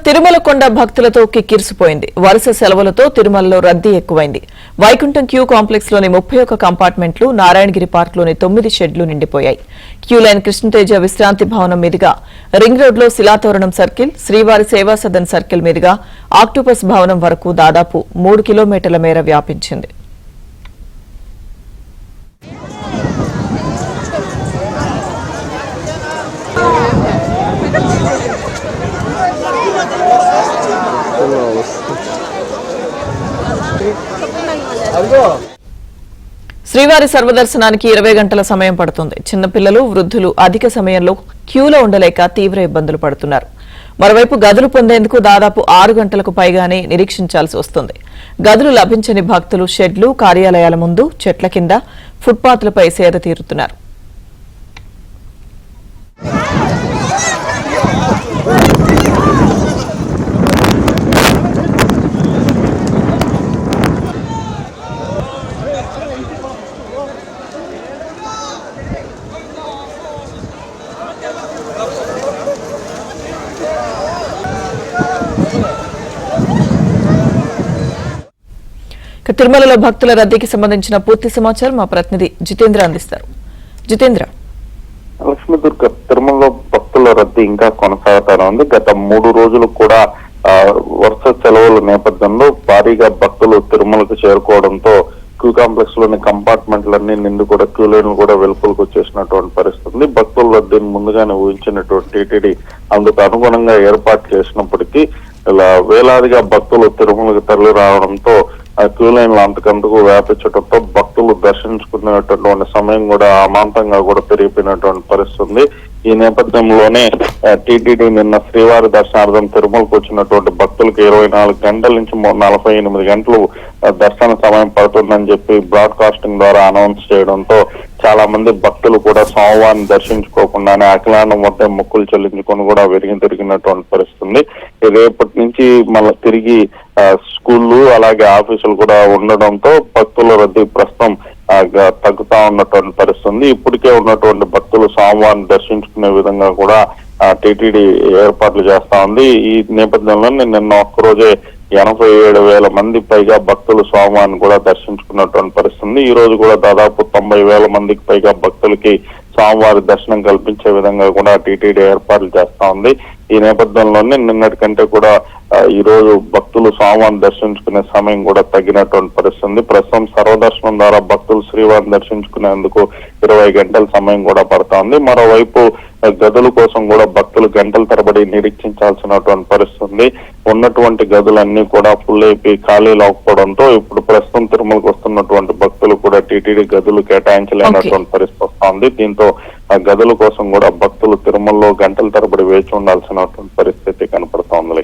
తిరుమల కొండ భక్తులతో కిక్కిరిసిపోయింది. వరుస సెలవులతో తిరుమలలో రద్దీ ఎక్కువైంది. వైకుంఠం క్యూ కాంప్లెక్స్ లోని 31 కంపార్ట్మెంట్లు, నారాయణగిరి పార్క్ లోని 9 షెడ్లు నిండిపోయాయి. క్యూ లైన్ కృష్ణతేజ విశ్రాంతి భవనం మీదుగా రింగ్ రోడ్ లో శిలాతోరణం సర్కిల్, శ్రీవారి సేవా సదన్ సర్కిల్ మీదుగా ఆక్టోపస్ భవనం వరకు దాదాపు 3 కిలోమీటర్ల మేర వ్యాపించింది. శ్రీవారి సర్వదర్శనానికి 20 గంటల సమయం పడుతుంది. చిన్నపిల్లలు, వృద్ధులు అధిక సమయంలో క్యూలో ఉండలేక తీవ్ర ఇబ్బందులు పడుతున్నారు. మరోవైపు గదులు పొందేందుకు దాదాపు 6 గంటలకు పైగానే నిరీక్షించాల్సి వస్తుంది. గదులు లభించని భక్తులు షెడ్లు, కార్యాలయాల ముందు, చెట్ల కింద, ఫుట్పాత్లపై సేద తీరుతున్నారు. తిరుమలలో భక్తుల రద్దీకి సంబంధించిన పూర్తి సమాచారం మా ప్రతినిధి జితేంద్ర అందిస్తారు. జితేంద్ర. లక్ష్మీదుర్గ తిరుమలలో భక్తుల రద్దీ ఇంకా కొనసాగుతూనే ఉంది. గత 3 రోజులు కూడా వరుస సెలవుల నేపథ్యంలో భారీగా భక్తులు తిరుమలకు చేరుకోవడంతో క్యూ కాంప్లెక్స్ లోని కంపార్ట్మెంట్లన్నీ నిండు కూడా క్యూ లైన్లు కూడా వెలుపలకు వచ్చేసినటువంటి పరిస్థితి. భక్తుల రద్దీని ముందుగానే ఊహించినటువంటి టీటీడీ అందుకు అనుగుణంగా ఏర్పాటు చేసినప్పటికీ ఇలా వేలాదిగా భక్తులు తిరుమలకు తరలి రావడంతో క్యూ లైన్లు అంతకంతకు వ్యాపించడంతో భక్తులు దర్శించుకునేటటువంటి సమయం కూడా అమాంతంగా కూడా పెరిగిపోయినటువంటి పరిస్థితి. ఈ నేపథ్యంలోనే టీటీడీ నిన్న శ్రీవారి దర్శనార్థం తిరుమలకు వచ్చినటువంటి భక్తులకు 24 గంటల నుంచి 48 గంటలు దర్శన సమయం పడుతుందని చెప్పి బ్రాడ్కాస్టింగ్ ద్వారా అనౌన్స్ చేయడంతో చాలా మంది భక్తులు కూడా సోమవారం దర్శించుకోకుండానే అఖిలాండం వద్ద మొక్కులు చెల్లించుకొని కూడా తిరిగినటువంటి పరిస్థితి. రేపటి నుంచి మళ్ళీ తిరిగి స్కూళ్ళు అలాగే ఆఫీసులు కూడా ఉండడంతో భక్తుల రద్దీ ప్రస్తుతం తగ్గుతా ఉన్నటువంటి పరిస్థితి. ఇప్పటికే ఉన్నటువంటి భక్తులు సోమవారం దర్శించుకునే విధంగా కూడా టీటీడీ ఏర్పాట్లు చేస్తా ఉంది. ఈ నేపథ్యంలో నిన్న ఒక్కరోజే 87,000 మంది పైగా భక్తులు సోమవారం కూడా దర్శించుకున్నటువంటి పరిస్థితి. ఈ రోజు కూడా దాదాపు 90,000 మందికి పైగా భక్తులకి స్వామివారి దర్శనం కల్పించే విధంగా కూడా టీటీడీ ఏర్పాట్లు చేస్తా ఉంది. ఈ నేపథ్యంలోనే నిన్నటి కంటే కూడా ఈ రోజు భక్తులు స్వామివారిని దర్శించుకునే సమయం కూడా తగ్గినటువంటి పరిస్థితి. ప్రస్తుతం సర్వదర్శనం ద్వారా భక్తులు శ్రీవారిని దర్శించుకునేందుకు 20 గంటల సమయం కూడా పడతా ఉంది. మరోవైపు గదుల కోసం కూడా భక్తులు గంటల తరబడి నిరీక్షించాల్సినటువంటి పరిస్థితి. ఉన్నటువంటి గదులన్నీ కూడా ఫుల్ అయిపోయి ఖాళీ లేకపోవడంతో ఇప్పుడు ప్రస్తుతం తిరుమలకు వస్తున్నటువంటి భక్తులు కూడా టీటీడీ గదులు కేటాయించలేనటువంటి పరిస్థితి వస్తా ఉంది. దీంతో గదుల కోసం కూడా భక్తులు తిరుమలలో గంటల తరబడి వేచి ఉండాల్సినటువంటి పరిస్థితి కనపడుతోంది.